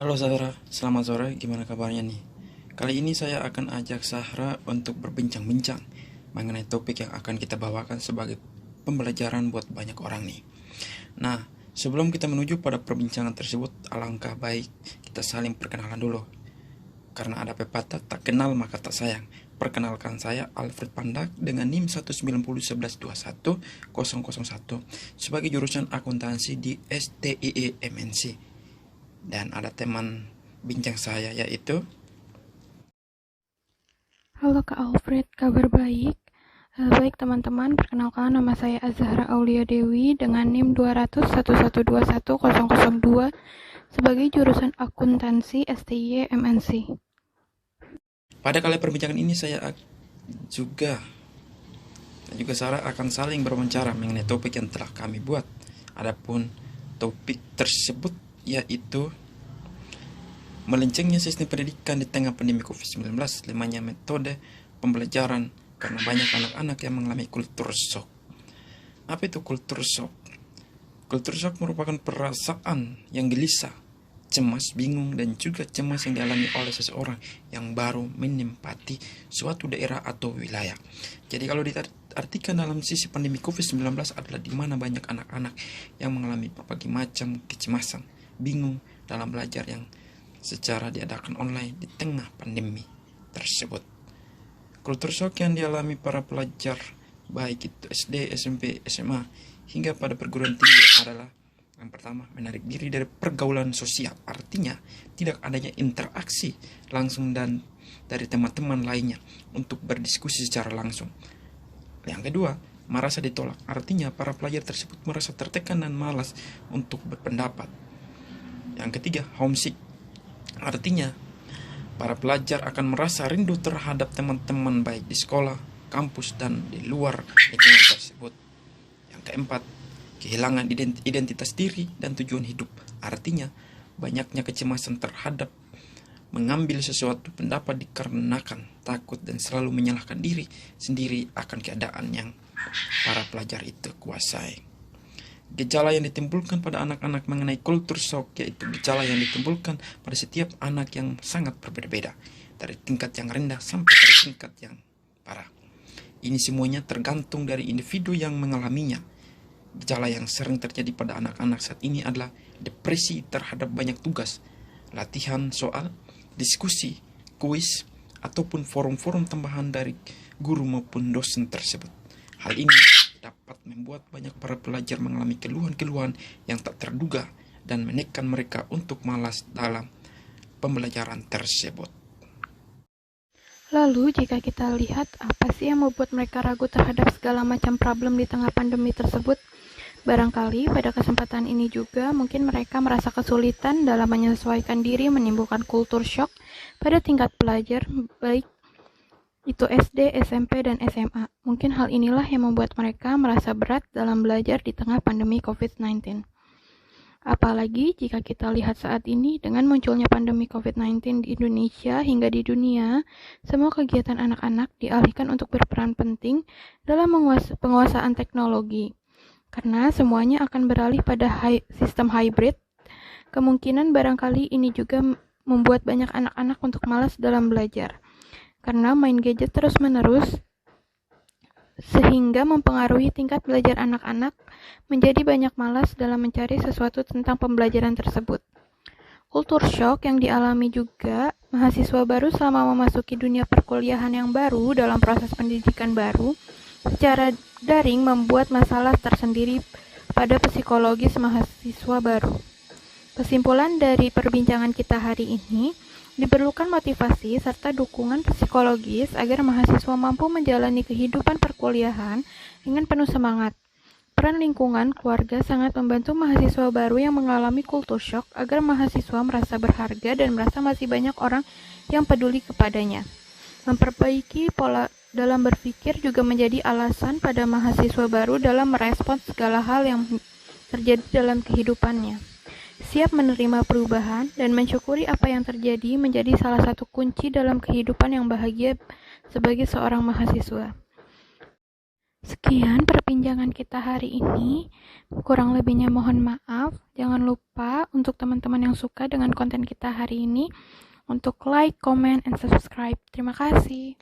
Halo Zahra, selamat sore, gimana kabarnya nih? Kali ini saya akan ajak Zahra untuk berbincang-bincang mengenai topik yang akan kita bawakan sebagai pembelajaran buat banyak orang nih. Nah, sebelum kita menuju pada perbincangan tersebut, alangkah baik kita saling perkenalan dulu. Karena ada pepatah, tak kenal maka tak sayang. Perkenalkan, saya Alfred Pandak dengan NIM 19011210001 sebagai jurusan akuntansi di STIE MNC. Dan ada teman bincang saya yaitu Halo Kak Alfred, kabar baik? Baik teman-teman, perkenalkan nama saya Azhara Aulia Dewi dengan NIM 20011210002 sebagai jurusan akuntansi STY MNC. pada kali perbincangan ini saya juga dan juga Sarah akan saling berwawancara mengenai topik yang telah kami buat. Adapun topik tersebut yaitu melencengnya sistem pendidikan di tengah pandemi COVID-19, lemahnya metode pembelajaran karena banyak anak-anak yang mengalami kultur shock. Apa itu kultur shock? Kultur shock merupakan perasaan yang gelisah, cemas, bingung, dan juga cemas yang dialami oleh seseorang yang baru menempati suatu daerah atau wilayah. Jadi kalau diartikan dalam sisi pandemi COVID-19 adalah di mana banyak anak-anak yang mengalami berbagai macam kecemasan, bingung dalam belajar yang secara diadakan online di tengah pandemi tersebut. Kultur shock yang dialami para pelajar baik itu SD, SMP, SMA hingga pada perguruan tinggi adalah yang pertama, menarik diri dari pergaulan sosial. Artinya tidak adanya interaksi langsung dan dari teman-teman lainnya untuk berdiskusi secara langsung. Yang kedua, merasa ditolak. Artinya para pelajar tersebut merasa tertekan dan malas untuk berpendapat. Yang ketiga, homesick. Artinya, para pelajar akan merasa rindu terhadap teman-teman baik di sekolah, kampus, dan di luar lingkungan tersebut. Yang keempat, kehilangan identitas diri dan tujuan hidup. Artinya, banyaknya kecemasan terhadap mengambil sesuatu pendapat dikarenakan takut dan selalu menyalahkan diri sendiri akan keadaan yang para pelajar itu kuasai. Gejala yang ditimbulkan pada anak-anak mengenai kultur shock yaitu gejala yang ditimbulkan pada setiap anak yang sangat berbeda-beda, dari tingkat yang rendah sampai pada tingkat yang parah. Ini semuanya tergantung dari individu yang mengalaminya. Gejala yang sering terjadi pada anak-anak saat ini adalah depresi terhadap banyak tugas, latihan soal, diskusi, kuis, ataupun forum-forum tambahan dari guru maupun dosen tersebut. Hal ini dapat membuat banyak para pelajar mengalami keluhan-keluhan yang tak terduga dan menekan mereka untuk malas dalam pembelajaran tersebut. Lalu, jika kita lihat apa sih yang membuat mereka ragu terhadap segala macam problem di tengah pandemi tersebut, barangkali pada kesempatan ini juga mungkin mereka merasa kesulitan dalam menyesuaikan diri menimbulkan kultur shock pada tingkat pelajar baik itu SD, SMP, dan SMA. Mungkin hal inilah yang membuat mereka merasa berat dalam belajar di tengah pandemi COVID-19. Apalagi jika kita lihat saat ini dengan munculnya pandemi COVID-19 di Indonesia hingga di dunia, semua kegiatan anak-anak dialihkan untuk berperan penting dalam penguasaan teknologi. Karena semuanya akan beralih pada sistem hybrid, kemungkinan barangkali ini juga membuat banyak anak-anak untuk malas dalam belajar. Karena main gadget terus-menerus sehingga mempengaruhi tingkat belajar anak-anak menjadi banyak malas dalam mencari sesuatu tentang pembelajaran tersebut. Kultur shock yang dialami juga mahasiswa baru selama memasuki dunia perkuliahan yang baru dalam proses pendidikan baru secara daring membuat masalah tersendiri pada psikologis mahasiswa baru. Kesimpulan dari perbincangan kita hari ini, diperlukan motivasi serta dukungan psikologis agar mahasiswa mampu menjalani kehidupan perkuliahan dengan penuh semangat. Peran lingkungan keluarga sangat membantu mahasiswa baru yang mengalami kultur shock agar mahasiswa merasa berharga dan merasa masih banyak orang yang peduli kepadanya. Memperbaiki pola dalam berpikir juga menjadi alasan pada mahasiswa baru dalam merespons segala hal yang terjadi dalam kehidupannya. Siap menerima perubahan dan mensyukuri apa yang terjadi menjadi salah satu kunci dalam kehidupan yang bahagia sebagai seorang mahasiswa. Sekian perbincangan kita hari ini. Kurang lebihnya mohon maaf. Jangan lupa untuk teman-teman yang suka dengan konten kita hari ini untuk like, comment, and subscribe. Terima kasih.